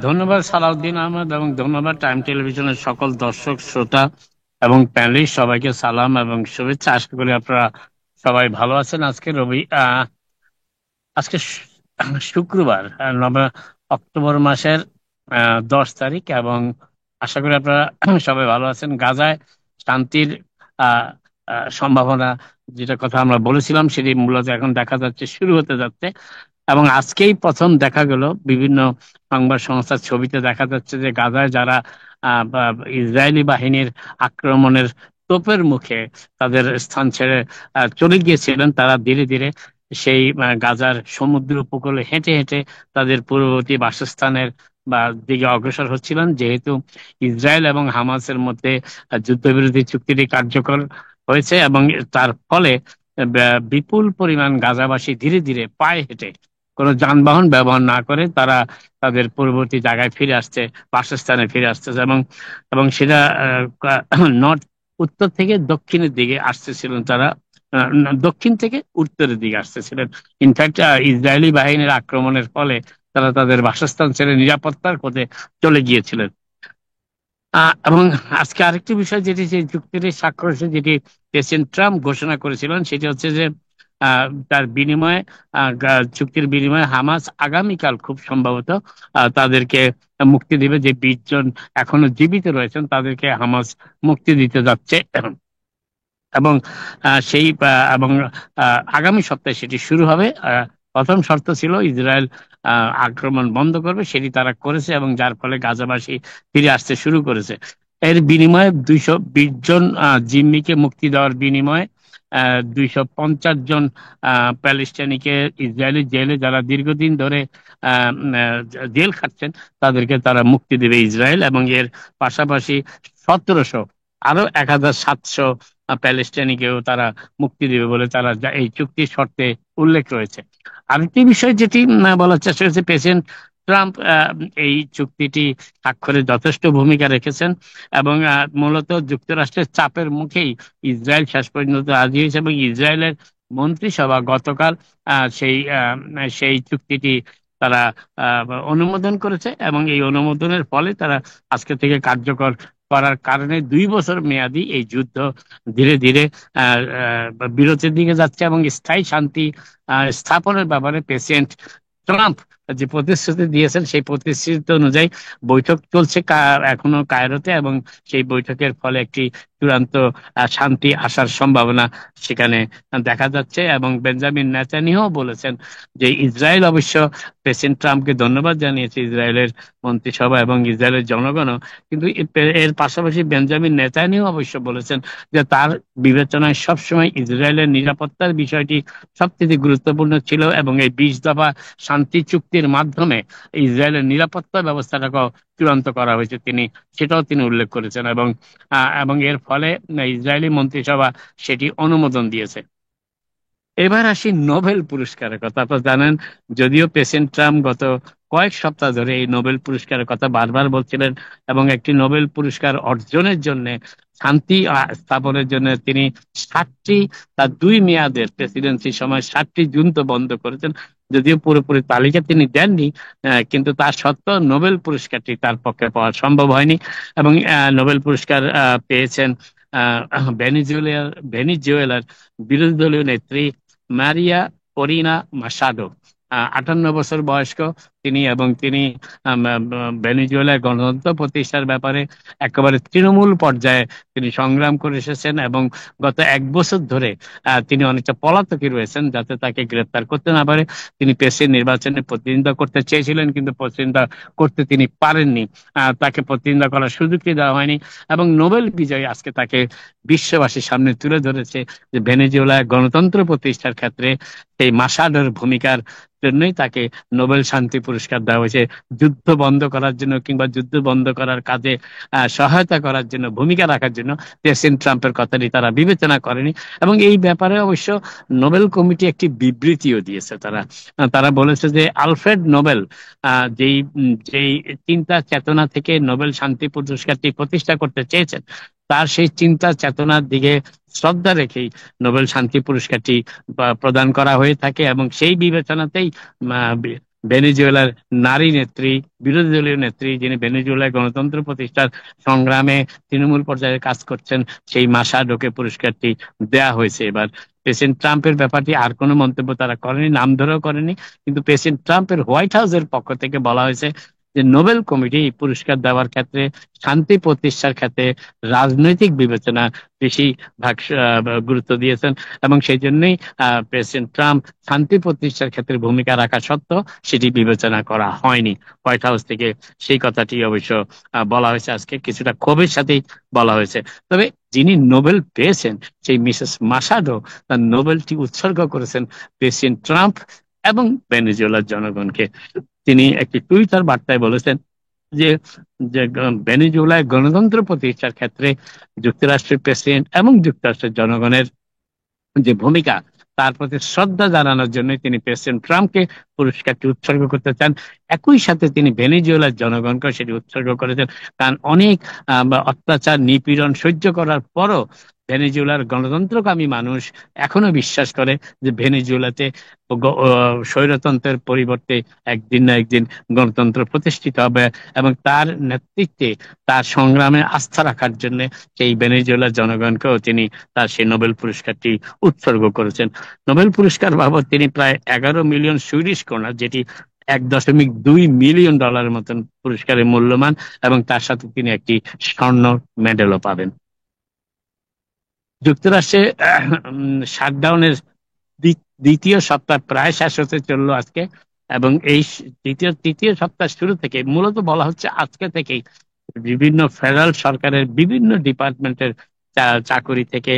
ধন্যবাদ সালাউদ্দিন আহমেদ এবং ধন্যবাদ টাইম টেলিভিশনের সকল দর্শক শ্রোতা এবং প্যানেলিস্ট সবাইকে সালাম এবং শুভেচ্ছা। আশা করি আপনারা সবাই ভালো আছেন। আজকে শুক্রবার, অক্টোবর মাসের 10 তারিখ, এবং আশা করি আপনারা সবাই ভালো আছেন। গাজায় শান্তির আহ সম্ভাবনা, যেটা কথা আমরা বলেছিলাম, সেটি মূলত এখন দেখা যাচ্ছে শুরু হতে যাচ্ছে। এবং আজকেই প্রথম দেখা গেল বিভিন্ন সংবাদ সংস্থার ছবিতে দেখা যাচ্ছে যে গাজায় যারা ইসরায়েলি বাহিনীর আক্রমণের তোপের মুখে তাদের স্থান ছেড়ে চলে গিয়েছিলেন, তারা ধীরে ধীরে সেই গাজার সমুদ্র উপকূলে হেঁটে হেঁটে তাদের পূর্ববর্তী বাসস্থানের বা দিকে অগ্রসর হচ্ছিলেন, যেহেতু ইসরায়েল এবং হামাসের মধ্যে যুদ্ধবিরতি চুক্তিটি কার্যকর হয়েছে। এবং তার ফলে বিপুল পরিমাণ গাজাবাসী ধীরে ধীরে পায়ে হেঁটে, কোনো যানবাহন ব্যবহার না করে, তারা তাদের পূর্ববর্তী জায়গায় ফিরে আসছে, বাসস্থানে ফিরে আসতেছে। এবং এবং সেটা নর্থ উত্তর থেকে দক্ষিণের দিকে আসতেছিলেন তারা, দক্ষিণ থেকে উত্তরের দিকে আসতেছিলেন। ইনফ্যাক্ট ইসরায়েলি বাহিনীর আক্রমণের ফলে তারা তাদের বাসস্থান ছেড়ে নিরাপত্তার খোঁজে চলে গিয়েছিলেন। এবং আজকে আরেকটি বিষয়, যেটি সেই চুক্তিটি স্বাক্ষর যেটি প্রেসিডেন্ট ট্রাম্প ঘোষণা করেছিলেন, সেটি হচ্ছে যে তার বিনিময়ে, চুক্তির বিনিময়ে হামাস আগামীকাল খুব সম্ভবত তাদেরকে মুক্তি দিবে। যে 20 জন এখনো জীবিত রয়েছেন তাদেরকে হামাস মুক্তি দিতে যাচ্ছে। এবং এবং আগামী সপ্তাহে সেটি শুরু হবে। প্রথম শর্ত ছিল ইসরায়েল আক্রমণ বন্ধ করবে, সেটি তারা করেছে, এবং যার ফলে গাজাবাসী ফিরে আসতে শুরু করেছে। এর বিনিময়ে 220 জন জিম্মিকে মুক্তি দেওয়ার বিনিময়ে 250 জন প্যালেস্টাইনিকে ইসরায়েলি জেলে, যারা দীর্ঘদিন ধরে জেল খাটছেন, তাদেরকে তারা মুক্তি দেবে ইসরায়েল। এবং এর পাশাপাশি 1700, আরো 1700 প্যালেস্টাইনিকেও তারা মুক্তি দেবে বলে তারা এই চুক্তির শর্তে উল্লেখ রয়েছে। আরেকটি বিষয় যেটি বলার চেষ্টা করেছে, প্রেসিডেন্ট ট্রাম্প এই চুক্তিটি স্বাক্ষরে যথেষ্ট ভূমিকা রেখেছেন, এবং মূলত যুক্তরাষ্ট্রের চাপের মুখেই ইসরায়েল শেষ পর্যন্ত রাজি হয়েছে। এবং ইসরায়েলের মন্ত্রিসভা গতকাল সেই চুক্তিটি তারা অনুমোদন করেছে, এবং এই অনুমোদনের ফলে তারা আজকে থেকে কার্যকর করার কারণে 2 বছর মেয়াদী এই যুদ্ধ ধীরে ধীরে বিরতির দিকে যাচ্ছে। এবং স্থায়ী শান্তি স্থাপনের ব্যাপারে প্রেসিডেন্ট ট্রাম্প যে প্রতিশ্রুতি দিয়েছেন, সেই প্রতিশ্রুতি অনুযায়ী বৈঠক চলছে এখনো কায়রোতে, এবং সেই বৈঠকের ফলে একটি চূড়ান্ত শান্তি আসার সম্ভাবনা সেখানে দেখা যাচ্ছে। এবং বেঞ্জামিন নেতানিয়াহু বলেছেন যে ইসরায়েল অবশ্য প্রেসিডেন্ট ট্রাম্পকে ধন্যবাদ জানিয়েছে, ইসরায়েলের মন্ত্রিসভা এবং ইসরায়েলের জনগণও, কিন্তু এর পাশাপাশি বেঞ্জামিন নেতানিয়াহু অবশ্য বলেছেন যে তার বিবেচনায় সবসময় ইসরায়েলের নিরাপত্তার বিষয়টি সবচেয়ে গুরুত্বপূর্ণ ছিল, এবং এই 20 দফা শান্তি চুক্তির মাধ্যমে ইসরায়েলের নিরাপত্তা ব্যবস্থাটাকে চূড়ান্ত করা হয়েছে, সেটাও তিনি উল্লেখ করেছেন। এবং এর ফলে ইসরায়েলি মন্ত্রিসভা সেটি অনুমোদন দিয়েছে। এবার আসি নোবেল পুরস্কারের কথা। আপনারা জানেন, যদিও প্রেসিডেন্ট ট্রাম্প গত কয়েক সপ্তাহ ধরে এই নোবেল পুরস্কারের কথা বারবার বলছিলেন, এবং একটি নোবেল পুরস্কার অর্জনের জন্য, শান্তি স্থাপনের জন্য তিনি 60টি, তার 2 মেয়াদের প্রেসিডেন্সির সময় 60টি যুদ্ধ বন্ধ করেছেন। যদিও পুরোপুরি তালিকা তিনি দেননি, কিন্তু তার সত্ত্বেও নোবেল পুরস্কারটি তার পক্ষে পাওয়া সম্ভব হয়নি। এবং নোবেল পুরস্কার পেয়েছেন ভেনিজুয়েলার বিরোধী দলীয় নেত্রী মারিয়া করিনা মাসাডো। 58 বছর বয়স্ক তিনি, এবং তিনি ভেনেজুয়েলার গণতন্ত্র প্রতিষ্ঠার ব্যাপারে একেবারে তৃণমূল পর্যায়ে তিনি সংগ্রাম করে এসেছেন। এবং গত 1 বছর ধরে তিনি অনেকটা পলাতকে রয়েছেন, যাতে তাকে গ্রেপ্তার করতে না পারে। তিনি প্রেসিডেন্ট নির্বাচনে প্রতিদ্বন্দ্বিতা করতে চেয়েছিলেন, কিন্তু প্রতিদ্বন্দ্বিতা করতে তিনি পারেননি। তাকে প্রতিদ্বন্দ্বিতা করার সুযোগটি দেওয়া হয়নি। এবং নোবেল বিজয়ী আজকে তাকে বিশ্ববাসীর সামনে তুলে ধরেছে যে ভেনেজুয়েলায় গণতন্ত্র প্রতিষ্ঠার ক্ষেত্রে সেই মাসাডোর ভূমিকার জন্যই তাকে নোবেল শান্তি পুরস্কার দেওয়া হয়েছে। যুদ্ধ বন্ধ করার জন্য কিংবা যুদ্ধ বন্ধ করার কাজে সহায়তা করার জন্য, ভূমিকা রাখার জন্য প্রেসিডেন্ট ট্রাম্পের কথাটি তারা বিবেচনা করেনি। এবং এই ব্যাপারে অবশ্য নোবেল কমিটি একটি বিবৃতিও দিয়েছে। তারা বলেছে যে আলফ্রেড নোবেল যেই যেই চিন্তা চেতনা থেকে নোবেল শান্তি পুরস্কারটি প্রতিষ্ঠা করতে চেয়েছেন, তার সেই চিন্তা চেতনার দিকে শ্রদ্ধা রেখেই নোবেল শান্তি পুরস্কারটি প্রদান করা হয়ে থাকে। এবং সেই বিবেচনাতেই ভেনেজুয়েলার নারী নেত্রী, বিরোধী দলীয় নেত্রী, যিনি ভেনেজুয়েলায় গণতন্ত্র প্রতিষ্ঠার সংগ্রামে তৃণমূল পর্যায়ে কাজ করছেন, সেই মাসাডোকে পুরস্কারটি দেয়া হয়েছে। এবার প্রেসিডেন্ট ট্রাম্পের ব্যাপারটি আর কোনো মন্তব্য তারা করেনি, নাম ধরেও করেনি, কিন্তু প্রেসিডেন্ট ট্রাম্পের হোয়াইট হাউসের পক্ষ থেকে বলা হয়েছে যে নোবেল কমিটি এই পুরস্কার দেওয়ার ক্ষেত্রে, শান্তি প্রতিষ্ঠার ক্ষেত্রে রাজনৈতিক বিবেচনা বেশি ভাগ গুরুত্ব দিয়েছেন, এবং সেই জন্যই প্রেসিডেন্ট ট্রাম্প শান্তি প্রতিষ্ঠার ক্ষেত্রে ভূমিকা রাখা সত্ত্বেও সেটি বিবেচনা করা হয়নি। হোয়াইট হাউস থেকে সেই কথাটি অবশ্য বলা হয়েছে, আজকে কিছুটা ক্ষোভের সাথেই বলা হয়েছে। তবে যিনি নোবেল পেয়েছেন, সেই মিসেস মাসাডো, তার নোবেলটি উৎসর্গ করেছেন প্রেসিডেন্ট ট্রাম্প এবং ভেনেজুয়েলার জনগণকে। তিনি একটি টুইটার বার্তায় বলেছেন যে যে ভেনেজুয়েলায় গণতন্ত্র প্রতিষ্ঠার ক্ষেত্রে যুক্তরাষ্ট্রের প্রেসিডেন্ট এবং যুক্তরাষ্ট্রের জনগণের যে ভূমিকা, তার প্রতি শ্রদ্ধা জানানোর জন্য তিনি প্রেসিডেন্ট ট্রাম্পকে পুরস্কারটি উৎসর্গ করতে চান। একই সাথে তিনি ভেনেজুয়েলার জনগণকে সেটি উৎসর্গ করেছেন, কারণ অনেক অত্যাচার নিপীড়ন সহ্য করার পরও ভেনেজুয়েলার গণতন্ত্রকামী মানুষ এখনো বিশ্বাস করে যে ভেনেজুয়েলাতে স্বৈরতন্ত্রের পরিবর্তে একদিন না একদিন গণতন্ত্র প্রতিষ্ঠিত হবে, এবং তার নেতৃত্বে, তার সংগ্রামে আস্থা রাখার জন্য সেই ভেনেজুয়েলার জনগণকেও তিনি তার সেই নোবেল পুরস্কারটি উৎসর্গ করেছেন। নোবেল পুরস্কার বাবদ তিনি প্রায় 11 মিলিয়ন সুইডিশ ক্রোনা, যেটি $1.2 মিলিয়ন মতন পুরস্কারের মূল্যমান, এবং তার সাথে তিনি একটি স্বর্ণ মেডেলও পাবেন। যুক্তরাষ্ট্রে শাটডাউনের দ্বিতীয় সপ্তাহ প্রায় শেষ হতে চললো আজকে, এবং এই তৃতীয় সপ্তাহ শুরু থেকে মূলত বলা হচ্ছে আজকে থেকেই বিভিন্ন ফেডারেল সরকারের বিভিন্ন ডিপার্টমেন্টের চাকরি থেকে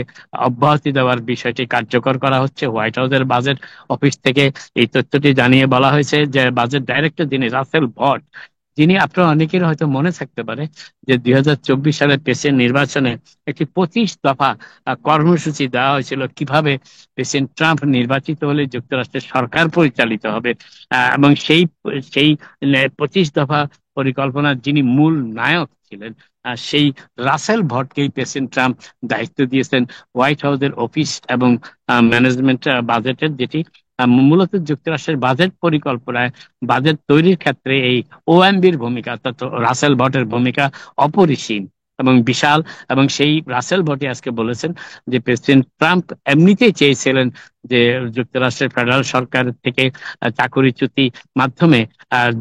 অব্যাহতি দেওয়ার বিষয়টি কার্যকর করা হচ্ছে। হোয়াইট হাউসের বাজেট অফিস থেকে এই তথ্যটি জানিয়ে বলা হয়েছে যে বাজেট ডাইরেক্টর যিনি রাসেল ভট, যিনি আপনার অনেকের হয়তো মনে থাকতে পারে যে 2024 সালের প্রেসিডেন্ট নির্বাচনে একটি 25 দফা কর্মসূচি দেওয়া হয়েছিল কিভাবে প্রেসিডেন্ট ট্রাম্প নির্বাচিত হলে যুক্তরাষ্ট্রের সরকার পরিচালিত হবে, এবং সেই সেই 25 দফা পরিকল্পনার যিনি মূল নায়ক ছিলেন, সেই রাসেল ভটকেই প্রেসিডেন্ট ট্রাম্প দায়িত্ব দিয়েছেন হোয়াইট হাউসের অফিস এবং ম্যানেজমেন্ট বাজেটের, যেটি মূলত যুক্তরাষ্ট্রের বাজেট পরিকল্পনায়, বাজেট তৈরির ক্ষেত্রে এই ওএমবির ভূমিকা, অর্থাৎ রাসেল ভটের ভূমিকা অপরিসীম এবং বিশাল। এবং সেই রাসেল ভটই আজকে বলেছেন যে প্রেসিডেন্ট ট্রাম্প এমনিতেই চেয়েছিলেন যে যুক্তরাষ্ট্রের ফেডারেল সরকার থেকে চাকরিচ্যুতি মাধ্যমে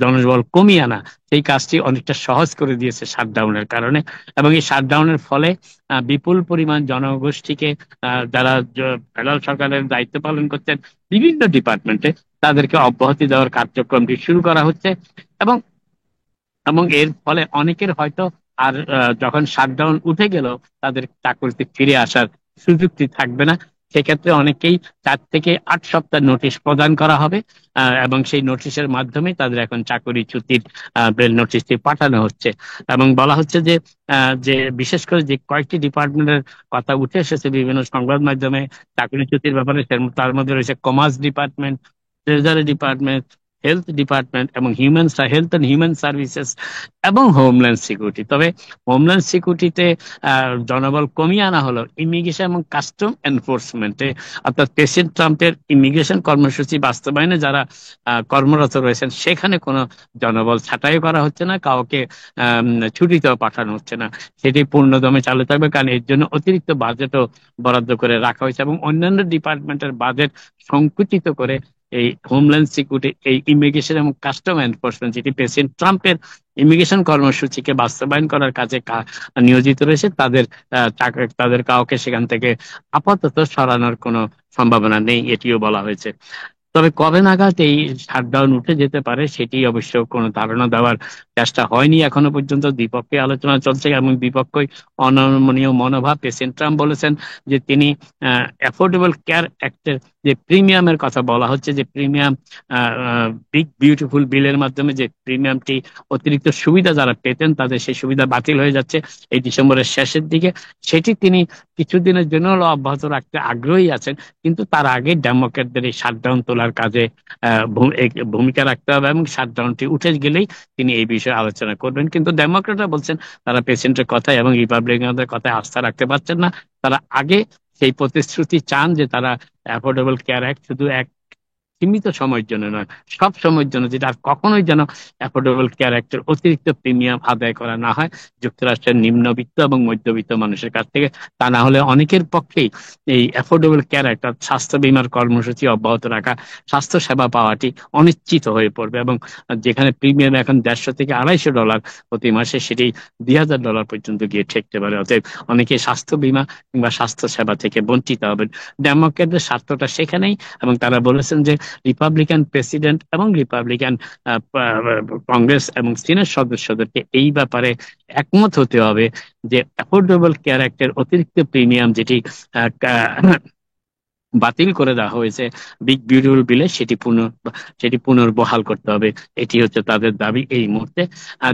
জনবল কমিয়ে আনা, সেই কাজটি অনেকটা সহজ করে দিয়েছে শাটডাউনের কারণে। এবং এই শাটডাউনের ফলে বিপুল পরিমাণ জনগোষ্ঠীকে, যারা ফেডারেল সরকারের দায়িত্ব পালন করছেন বিভিন্ন ডিপার্টমেন্টে, তাদেরকে অব্যাহতি দেওয়ার কার্যক্রমটি শুরু করা হচ্ছে। এবং এবং এর ফলে অনেকের হয়তো আর যখন শাটডাউন উঠে গেল তাদের চাকরিতে ফিরে আসার সুযোগটি থাকবে না। সেক্ষেত্রে অনেকেই 4 থেকে 8 সপ্তাহ নোটিশ প্রদান করা হবে, এবং সেই নোটিশের মাধ্যমে তাদের এখন চাকরিচ্যুতির নোটিশটি পাঠানো হচ্ছে। এবং বলা হচ্ছে যে যে বিশেষ করে যে কয়েকটি ডিপার্টমেন্টের কথা উঠে এসেছে বিভিন্ন সংবাদ মাধ্যমে চাকরিচ্যুতির ব্যাপারে, তার মধ্যে রয়েছে commerce department, treasury department, health department এবং হেলথ অ্যান্ড হিউম্যান সার্ভিসেস এবং হোমল্যান্ড সিকিউরিটি। তবে হোমল্যান্ড সিকিউরিটিতে জনবল কমিয়ে আনা হলো ইমিগ্রেশন এবং কাস্টম এনফোর্সমেন্টে, অর্থাৎ প্রেসিডেন্ট ট্রাম্পের ইমিগ্রেশন কর্মসূচি বাস্তবায়নে যারা কর্মরত রয়েছেন সেখানে কোনো জনবল ছাঁটাই করা হচ্ছে না, কাউকে ছুটিতেও পাঠানো হচ্ছে না, সেটি পূর্ণদমে চালু থাকবে, কারণ এর জন্য অতিরিক্ত বাজেটও বরাদ্দ করে রাখা হয়েছে। এবং অন্যান্য ডিপার্টমেন্টের বাজেট সংকুচিত করে এই হোমল্যান্ড সিকিউরিটি, এই ইমিগ্রেশন এবং কাস্টম এনফোর্সমেন্ট, যেটি প্রেসিডেন্ট ট্রাম্পের ইমিগ্রেশন কর্মসূচিকে বাস্তবায়ন করার কাজে নিয়োজিত রয়েছে, তাদের কাউকে সেখান থেকে আপাতত সরানোর কোনো সম্ভাবনা নেই, এটিও বলা হয়েছে। তবে কবে নাগাদ এই শাটডাউন উঠে যেতে পারে সেটি অবশ্য কোনো ধারণা দেওয়ার চেষ্টা হয়নি এখনো পর্যন্ত। দ্বিপক্ষীয় আলোচনা চলছে এবং দ্বিপক্ষই অনমনীয় মনোভাব। প্রেসিডেন্ট ট্রাম্প বলেছেন যে তিনি অ্যাফোর্ডেবল কেয়ার অ্যাক্টের যে প্রিমিয়ামের কথা বলা হচ্ছে, যে প্রিমিয়াম বিগ বিউটিফুল বিলের মাধ্যমে যে প্রিমিয়ামটি অতিরিক্ত সুবিধা যারা পেতেন তাদের সেই সুবিধা বাতিল হয়ে যাচ্ছে এই ডিসেম্বরের শেষের দিকে, সেটি তিনি কিছুদিনের জন্য অব্যাহত রাখতে আগ্রহী আছেন, কিন্তু তার আগে ডেমোক্র্যাটদের এই শাটডাউন তোলার কাজে ভূমিকা রাখতে হবে, এবং শাটডাউনটি উঠে গেলেই তিনি এই বিষয়ে আলোচনা করবেন। কিন্তু ডেমোক্র্যাটরা বলছেন তারা প্রেসিডেন্টের কথায় এবং রিপাবলিকানদের কথায় আস্থা রাখতে পারছেন না। তারা আগে সেই প্রতিশ্রুতি চান যে তারা অ্যাফোর্ডেবল কেয়ার অ্যাক্ট শুধু এক সীমিত সময়ের জন্য নয়, সব সময়ের জন্য, যেটা আর কখনোই যেন অ্যাফোর্ডেবল কেয়ার অ্যাক্টের অতিরিক্ত প্রিমিয়াম আদায় করা না হয় যুক্তরাষ্ট্রের নিম্নবিত্ত এবং মধ্যবিত্ত মানুষের কাছ থেকে। তা না হলে অনেকের পক্ষেই এই অ্যাফোর্ডেবল কেয়ার অর্থাৎ স্বাস্থ্য বীমার কর্মসূচি অব্যাহত রাখা, স্বাস্থ্য সেবা পাওয়াটি অনিশ্চিত হয়ে পড়বে। এবং যেখানে প্রিমিয়াম এখন $150 থেকে $250 প্রতি মাসে, সেটি $2,000 পর্যন্ত গিয়ে ঠেকতে পারে। অতএব অনেকে স্বাস্থ্য বীমা কিংবা স্বাস্থ্য সেবা থেকে বঞ্চিত হবেন। ডেমোক্র্যাটদের স্বার্থটা সেখানেই, এবং তারা বলেছেন যে রিপাবলিকান প্রেসিডেন্ট এবং রিপাবলিকান কংগ্রেস এবং সিনেট সদস্যদেরকে এই ব্যাপারে একমত হতে হবে যে অ্যাফোর্ডেবল কেয়ার অ্যাক্টের অতিরিক্ত প্রিমিয়াম যেটি বাতিল করে দেওয়া হয়েছে বিগ বিউটিফুল বিলে, সেটি পুনর্বহাল করতে হবে। এটি হচ্ছে তাদের দাবি এই মুহূর্তে।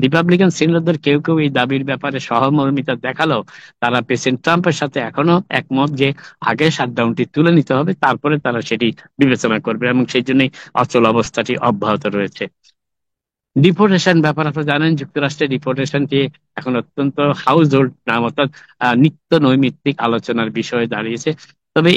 রিপাবলিকান সিনেটরদের কেউ কেউ এই দাবির ব্যাপারে সহমর্মিতা দেখালেও তারা প্রেসিডেন্ট ট্রাম্পের সাথে এখনো একমত যে আগে শাটডাউনটি তুলে নিতে হবে, তারপরে তারা সেটি বিবেচনা করবে, এবং সেই জন্যই অচল অবস্থাটি অব্যাহত রয়েছে। ডিপোর্টেশন ব্যাপার আপনারা জানেন, যুক্তরাষ্ট্রের ডিপোর্টেশনটি এখন অত্যন্ত হাউস হোল্ড নাম, অর্থাৎ নিত্য নৈমিত্তিক আলোচনার বিষয়ে দাঁড়িয়েছে। তবে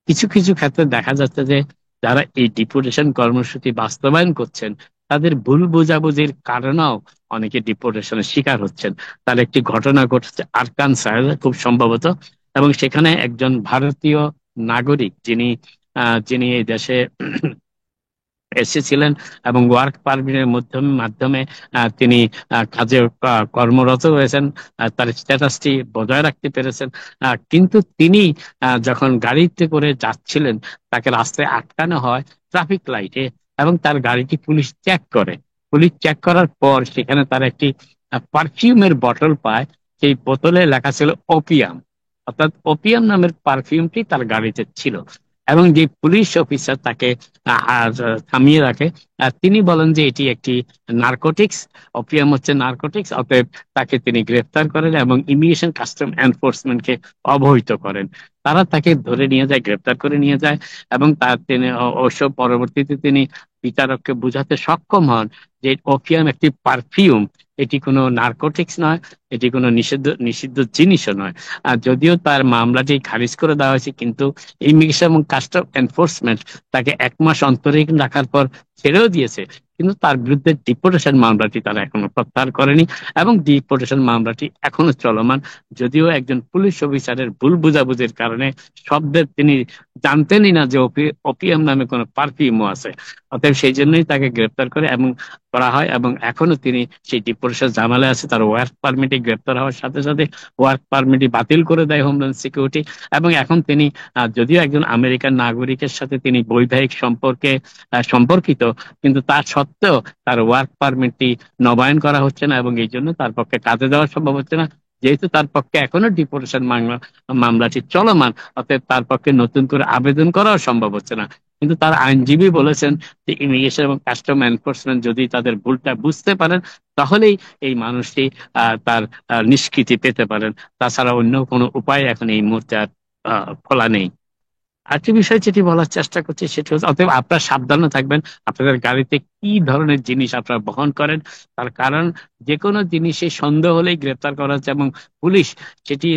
কিছু কিছু ক্ষেত্রে দেখা যাচ্ছে যে যারা এই ডিপোর্টেশন কর্মসূচি বাস্তবায়ন করছেন তাদের ভুল বোঝাবুঝির কারণেও অনেকে ডিপোর্টেশনের শিকার হচ্ছেন। তার একটি ঘটনা ঘটেছে আরকানসাসে খুব সম্ভবত, এবং সেখানে একজন ভারতীয় নাগরিক যিনি যিনি এই দেশে এসেছিলেন এবং ওয়ার্ক পারমিটের মাধ্যমে তিনি কাজে কর্মরত হয়েছেন, তার স্ট্যাটাসটি বজায় রাখতে পেরেছেন। কিন্তু তিনি যখন গাড়িতে করে যাচ্ছিলেন তাকে রাস্তায় আটকানো হয় ট্রাফিক লাইটে, এবং তার গাড়িটি পুলিশ চেক করে। পুলিশ চেক করার পর সেখানে তার একটি পারফিউমের বোতল পায়। সেই বোতলে লেখা ছিল ওপিয়াম, অর্থাৎ ওপিয়াম নামের পারফিউমটি তার গাড়িতে ছিল। এবং যে পুলিশ অফিসার তাকে থামিয়ে রাখে, তিনি বলেন যে এটি একটি নার্কোটিক্স, ওপিয়াম হচ্ছে নার্কোটিক্স। অতএব তাকে তিনি গ্রেফতার করেন এবং ইমিগ্রেশন কাস্টম এনফোর্সমেন্টকে অবহিত করেন। তারা তাকে ধরে নিয়ে যায়, গ্রেফতার করে নিয়ে যায়, এবং তার তিনি অবশ্য পরবর্তীতে তিনি বিচারককে বোঝাতে সক্ষম হন যে ওপিয়াম একটি পারফিউম, এটি কোনো নার্কোটিক্স নয়, এটি কোনো নিষিদ্ধ জিনিসও নয়। আর যদিও তার মামলাটি খারিজ করে দেওয়া হয়েছে, কিন্তু ইমিগ্রেশন এবং কাস্টম এনফোর্সমেন্ট তাকে 1 মাস অন্তরীণ রাখার পর ছেড়েও দিয়েছে, কিন্তু তার বিরুদ্ধে ডিপোর্টেশন মামলাটি তারা এখনো প্রত্যাহার করেনি, এবং ডিপোর্টেশন মামলাটি এখনো চলমান। যদিও একজন পুলিশ অফিসারের ভুল বুঝাবুঝির কারণে শব্দের তিনি জানতেনই না যে ওপিয়াম নামে কোনো পারফিউমও আছে। অতএব সেই জন্যই তাকে গ্রেপ্তার করে এবং করা হয়, এবং এখনো তিনি সেই ডিপোর্টেশন ঝামেলায় আছে। তার ওয়ার্ক পারমিটে গ্রেপ্তার হওয়ার সাথে সাথে ওয়ার্ক পারমিটই বাতিল করে দেয় হোমল্যান্ড সিকিউরিটি, এবং এখন তিনি যদিও একজন আমেরিকান নাগরিকের সাথে তিনি বৈবাহিক সম্পর্কিত, কিন্তু তার সত্ত্বেও তার ওয়ার্ক পারমিটটি নবায়ন করা হচ্ছে না, এবং এই জন্য তার পক্ষে কাজে দেওয়া সম্ভব হচ্ছে না। যেহেতু তার পক্ষে এখনো ডিপোর্টেশন মামলাটি চলমান, অতএব তার পক্ষে নতুন করে আবেদন করাও সম্ভব হচ্ছে না। কিন্তু তার আইনজীবী বলেছেন যে ইমিগ্রেশন এবং কাস্টম এনফোর্সমেন্ট যদি তাদের ভুলটা বুঝতে পারেন তাহলেই এই মানুষটি তার নিষ্কৃতি পেতে পারেন। তাছাড়া অন্য কোনো উপায় এখন এই মুহূর্তে আর খোলা নেই। আরেকটি বিষয় যেটি বলার চেষ্টা করছি সেটি হচ্ছে, অতএব আপনারা সাবধানে থাকবেন আপনাদের গাড়িতে কি ধরনের জিনিস আপনারা বহন করেন। তার কারণ যে কোনো জিনিসে সন্দেহ হলেই গ্রেপ্তার করা হচ্ছে, এবং পুলিশ সেটি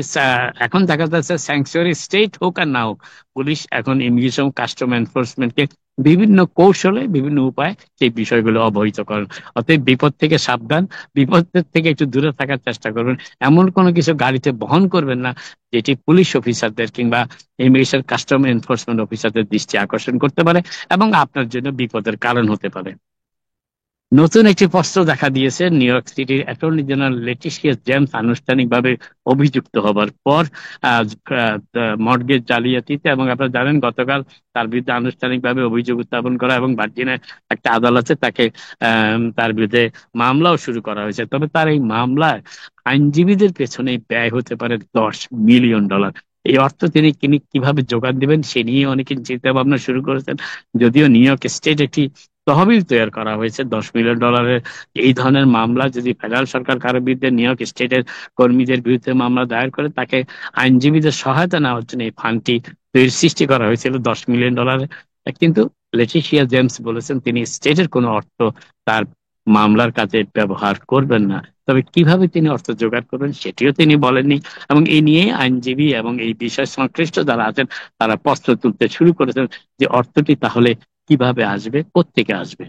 এখন দেখা যাচ্ছে স্যাংচুয়ারি স্টেট হোক আর না হোক, পুলিশ এখন ইমিগ্রেশন কাস্টম এনফোর্সমেন্টকে বিভিন্ন কৌশলে বিভিন্ন উপায়ে সেই বিষয়গুলো অবহিত করেন। অতএব বিপদ থেকে সাবধান, বিপদের থেকে একটু দূরে থাকার চেষ্টা করবেন। এমন কোনো কিছু গাড়িতে বহন করবেন না যেটি পুলিশ অফিসারদের কিংবা ইমিগ্রেশন কাস্টম এনফোর্সমেন্ট অফিসারদের দৃষ্টি আকর্ষণ করতে পারে এবং আপনার জন্য বিপদের কারণ হতে পারে। নতুন একটি প্রশ্ন দেখা দিয়েছে। নিউ ইয়র্ক সিটির অ্যাটর্নি জেনারেল লেটিশিয়া জেমস আনুষ্ঠানিকভাবে অভিযুক্ত হবার পর মর্টগেজ জালিয়াতিতে, এবং আপনারা জানেন গতকাল তার বিরুদ্ধে আনুষ্ঠানিকভাবে অভিযোগ উত্থাপন করা এবং ভার্জিনিয়ার একটা আদালতে তাকে তার বিরুদ্ধে মামলাও শুরু করা হয়েছে। তবে তার এই মামলায় আইনজীবীদের পেছনে ব্যয় হতে পারে $10 মিলিয়ন। এই অর্থ তিনি কিভাবে যোগান দিবেন সে নিয়ে অনেকে চিন্তা ভাবনা শুরু করেছেন। যদিও নিউ ইয়র্ক স্টেট একটি তহবিল তৈরি করা হয়েছে $10 মিলিয়ন। এই ধরনের মামলা যদি ফেডারেল সরকার কারো বিরুদ্ধে নিউ ইয়র্ক স্টেটের কর্মীদের বিরুদ্ধে মামলা দায়ের করে, তাকে আইনজীবীদের সহায়তা নেওয়ার জন্য এই ফান্ডটি সৃষ্টি করা হয়েছিল $10 মিলিয়ন। কিন্তু লেটিশিয়া জেমস বলেছেন তিনি স্টেটের কোনো অর্থ তার মামলার কাজে ব্যবহার করবেন না। তবে কিভাবে তিনি অর্থ জোগাড় করবেন সেটিও তিনি বলেননি, এবং এই নিয়ে আইনজীবী এবং এই বিষয় সংশ্লিষ্ট যারা আছেন তারা প্রশ্ন তুলতে শুরু করেছেন যে অর্থটি তাহলে কিভাবে আসবে, কোত্থেকে আসবে।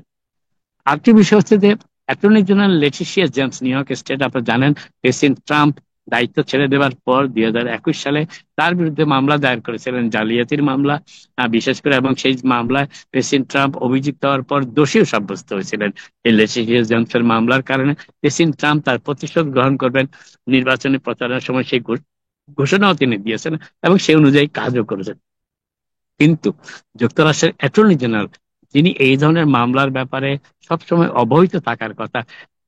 আরেকটি বিষয় হচ্ছে যে attorney general Letitia James new York state, আপনারা জানেন প্রেসিডেন্ট ট্রাম্প দায়িত্ব ছেড়ে দেওয়ার পর 2021 সালে তার বিরুদ্ধে মামলা দায়ের করেছিলেন, জালিয়াতির মামলা বিশেষ করে, এবং সেই মামলায় প্রেসিডেন্ট ট্রাম্প অভিযুক্ত হওয়ার পর দোষীও সাব্যস্ত হয়েছিলেন। এই লেটিশিয়া জেমসের মামলার কারণে প্রেসিডেন্ট ট্রাম্প তার প্রতিশোধ গ্রহণ করবেন নির্বাচনী প্রচারের সময়, সেই ঘোষণাও তিনি দিয়েছেন এবং সেই অনুযায়ী কাজও করেছেন। কিন্তু যুক্তরাষ্ট্রের অ্যাটর্নি জেনারেল, যিনি এই ধরনের মামলার ব্যাপারে সবসময় অবহিত থাকার কথা,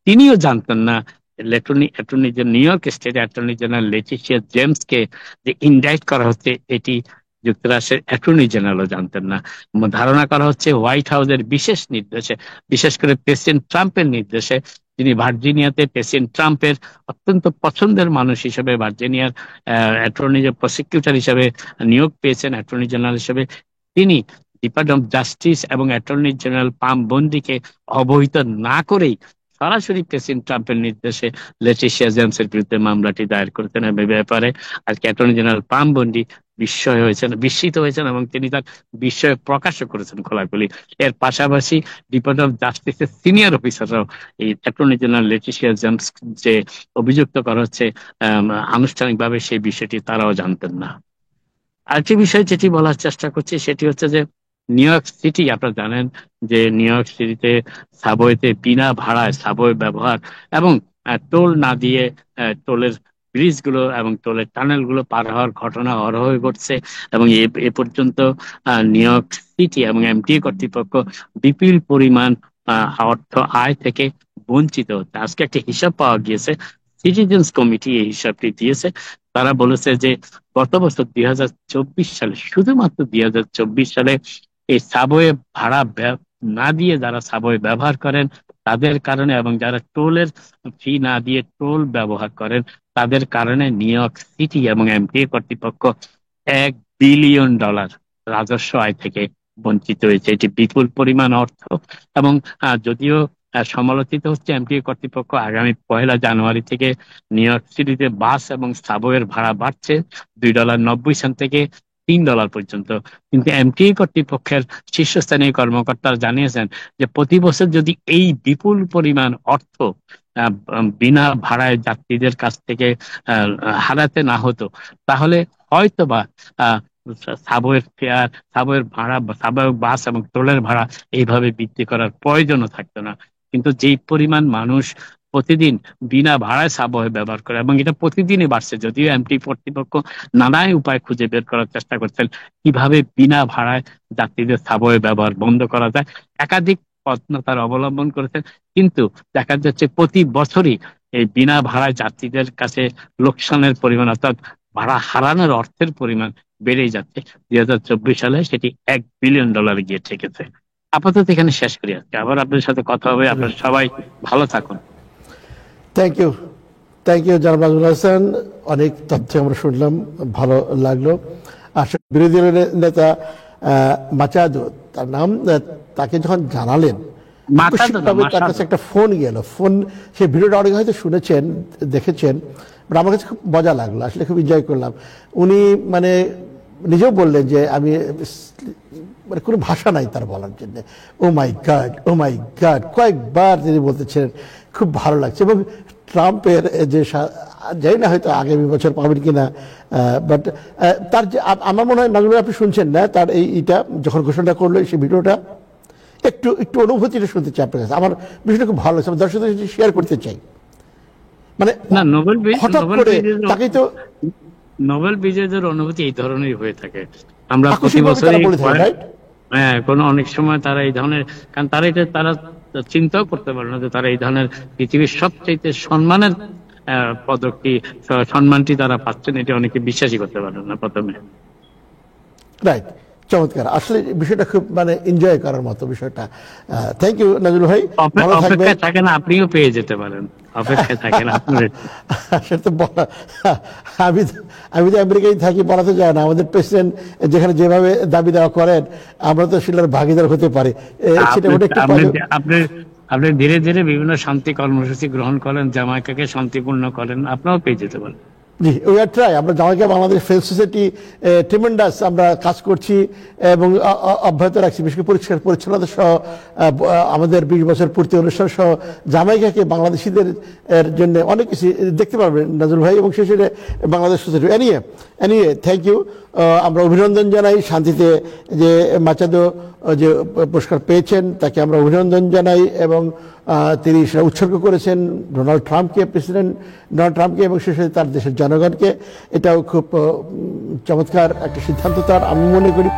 তিনিও জানতেন না অ্যাটর্নি যে New York state attorney general Letitia জেমসকে যে ইনডাইট করা হচ্ছে, এটি যুক্তরাষ্ট্রের অ্যাটর্নি জেনারেলও জানতেন না। ধারণা করা হচ্ছে হোয়াইট হাউসের বিশেষ নির্দেশে, বিশেষ করে প্রেসিডেন্ট ট্রাম্পের নির্দেশে, তিনি ভার্জিনিয়াতে প্রেসিডেন্ট ট্রাম্পের অত্যন্ত পছন্দের মানুষ হিসেবে, ভার্জিনিয়ার অ্যাটর্নি প্রসিকিউটর হিসেবে নিয়োগ পেয়েছেন অ্যাটর্নি জেনারেল হিসেবে, তিনি ডিপার্টমেন্ট অফ জাস্টিস এবং অ্যাটর্নি জেনারেল পাম বন্ডিকে অবহিত না করেই সরাসরি প্রেসিডেন্ট ট্রাম্পের নির্দেশে লেটিশিয়া জেমসের বিরুদ্ধে মামলাটি দায়ের করেছেন। এই ব্যাপারে আজকে অ্যাটর্নি জেনারেল পাম বন্ডি বিস্মিত হয়েছেন এবং তিনি তার বিস্ময় প্রকাশও করেছেন খোলাখুলি। এর পাশাপাশি ডিপার্টমেন্ট অফ জাস্টিসের সিনিয়র অফিসাররাও এই অ্যাটর্নি জেনারেল লেটিশিয়া জেমস যে অভিযুক্ত করা হচ্ছে আনুষ্ঠানিকভাবে, সেই বিষয়টি তারাও জানতেন না। আরেকটি বিষয় যেটি বলার চেষ্টা করছি সেটি হচ্ছে যে নিউ ইয়র্ক সিটি, আপনারা জানেন যে নিউ ইয়র্ক সিটিতে সাবওয়েতে বিনা ভাড়ায় সাবওয়ে ব্যবহার এবং টোল না দিয়ে টোলের ব্রিজ গুলো এবং টোলের টানেল গুলো পার হওয়ার ঘটনা অহরহ ঘটছে, এবং এ পর্যন্ত নিউ ইয়র্ক সিটি এবং এমটিএ কর্তৃপক্ষ বিপুল পরিমাণ অর্থ আয় থেকে বঞ্চিত হচ্ছে। আজকে একটা হিসাব পাওয়া গিয়েছে, সিটিজেন্স কমিটি এই হিসাবটি দিয়েছে। তারা বলেছে যে গত বছর 2024 সালে, শুধুমাত্র 2024 সালে এই সাবওয়ে ভাড়া না দিয়ে যারা সাবওয়ে ব্যবহার করেন তাদের কারণে, এবং যারা টোলের ফি না দিয়ে টোল ব্যবহার করেন তাদের কারণে নিউ ইয়র্ক সিটি এবং এমটিএ কর্তৃপক্ষ $1 বিলিয়ন রাজস্ব আয় থেকে বঞ্চিত হয়েছে। এটি বিপুল পরিমাণ অর্থ, এবং যদিও সমালোচিত হচ্ছে এমটিএ কর্তৃপক্ষ, আগামী 1 জানুয়ারি থেকে নিউ ইয়র্ক সিটিতে বাস এবং সাবওয়ের ভাড়া বাড়ছে $2.90 থেকে $3 পর্যন্ত। কিন্তু এমটিএ কর্তৃপক্ষের শীর্ষস্থানীয় কর্মকর্তারা জানিয়েছেন যে প্রতি বছর যদি এই বিপুল পরিমাণ অর্থ বিনা ভাড়ায় যাত্রীদের কাছ থেকে হারাতে না হতো, তাহলে হয়তোবা সাবওয়ের ফেয়ার, সাবওয়ের ভাড়া, সাবওয়ে বাস এবং টোলের ভাড়া এইভাবে বৃদ্ধি করার প্রয়োজনও থাকতো না। কিন্তু যেই পরিমাণ মানুষ প্রতিদিন বিনা ভাড়ায় সাবওয়ে ব্যবহার করে, এবং এটা প্রতিদিনই বাড়ছে, যদিও এমটি কর্তৃপক্ষ নানা উপায় খুঁজে বের করার চেষ্টা করছেন কিভাবে বিনা ভাড়ায় যাত্রীদের সাবওয়ে ব্যবহার বন্ধ করা যায়, একাধিক পন্থা তারা অবলম্বন করেছেন, কিন্তু দেখা যাচ্ছে প্রতি বছরই এই বিনা ভাড়ায় যাত্রীদের কাছে লোকসানের পরিমাণ, অর্থাৎ ভাড়া হারানোর অর্থের পরিমাণ বেড়েই যাচ্ছে। 2024 সালে সেটি $1 বিলিয়ন গিয়ে ঠেকেছে। আপাতত এখানে শেষ করি, আজকে আবার আপনাদের সাথে কথা হবে। আপনারা সবাই ভালো থাকুন। থ্যাংক ইউ, থ্যাংক ইউ জনাব নাজমুল হাসান। অনেক তথ্য আমরা শুনলাম, ভালো লাগলো। আসলে বিরোধী দলের নেতা মাচাদো, তার নাম, তাকে যখন জানালেন তার কাছে একটা ফোন গেল, ফোন, সেই ভিডিওটা অনেকে হয়তো শুনেছেন, দেখেছেন, বাট আমার কাছে খুব মজা লাগলো, আসলে খুব এনজয় করলাম। উনি মানে নিজেও বললেন যে আমি মানে কোনো ভাষা নাই তার বলার জন্য, ও মাই গড, ও মাই গড, কয়েকবার তিনি বলতেছিলেন। খুব ভালো লাগছে। এবং ট্রাম্পের যে, জানি না হয়তো আগামী বছর পাবেন কিনা, বাট তার যে, আমার মনে হয় নাজমুল, আপনি শুনছেন না তার এইটা যখন ঘোষণা করলো সেই ভিডিওটা, একটু একটু অনুভূতিটা শুনতে চাই আপনার কাছে। আমার বিষয়টা খুব ভালো লাগছে, আমার দর্শকদের সাথে শেয়ার করতে চাই। মানে হঠাৎ করে তাকেই তো নোবেল বিজয়ীদের অনুভূতি এই ধরনের হয়ে থাকে। আমরা প্রতি বছরই অনেক সময় তারা এই ধরনের, কারণ তারা এটা তারা চিন্তাও করতে পারে না যে তারা এই ধরনের পৃথিবীর সবচেয়ে সম্মানের পদকটি, সম্মানটি তারা পাচ্ছেন, এটা অনেকে বিশ্বাসই করতে পারেন না প্রথমে। রাইট, চমৎকার। আসলে বিষয়টা খুব মানে এনজয় করার মতো বিষয়টা। থ্যাংক ইউ নাজমুল ভাই, ভালো থাকবেন। থাকেন, আপনিও পেয়ে যেতে পারেন, অপেক্ষায় থাকেন আপনার। আমি তো আমেরিকায় থাকি, বলা তো যায় না। আমাদের প্রেসিডেন্ট যেখানে যেভাবে দাবি দেওয়া করেন, আমরা তো সেটার ভাগিদার হতে পারি। আপনি ধীরে ধীরে বিভিন্ন শান্তি কর্মসূচি গ্রহণ করেন, জামাইকাকে শান্তিপূর্ণ করেন, আপনাও পেয়ে যেতে পারেন। জি, উই আর ট্রাই। আমরা Jamaica Bangladesh friend society tremendous আমরা কাজ করছি এবং অব্যাহত রাখছি, বিশেষ করে পরিষ্কার পরিচ্ছন্নতা সহ আমাদের 20 বছর পূর্তি অনুষ্ঠান সহ জামাইকাকে বাংলাদেশিদের জন্য অনেক কিছু দেখতে পারবেন নাজুল ভাই, এবং শেষে Bangladesh society. Anyway thank you. আমরা অভিনন্দন জানাই শান্তিতে যে মাচাদো যে পুরস্কার পেয়েছেন তাকে আমরা অভিনন্দন জানাই, এবং তিনি সেটা উৎসর্গ করেছেন প্রেসিডেন্ট ডোনাল্ড ট্রাম্পকে এবং শেষে তার দেশের জনগণকে। এটাও খুব চমৎকার একটা সিদ্ধান্ত তার, আমি মনে করি।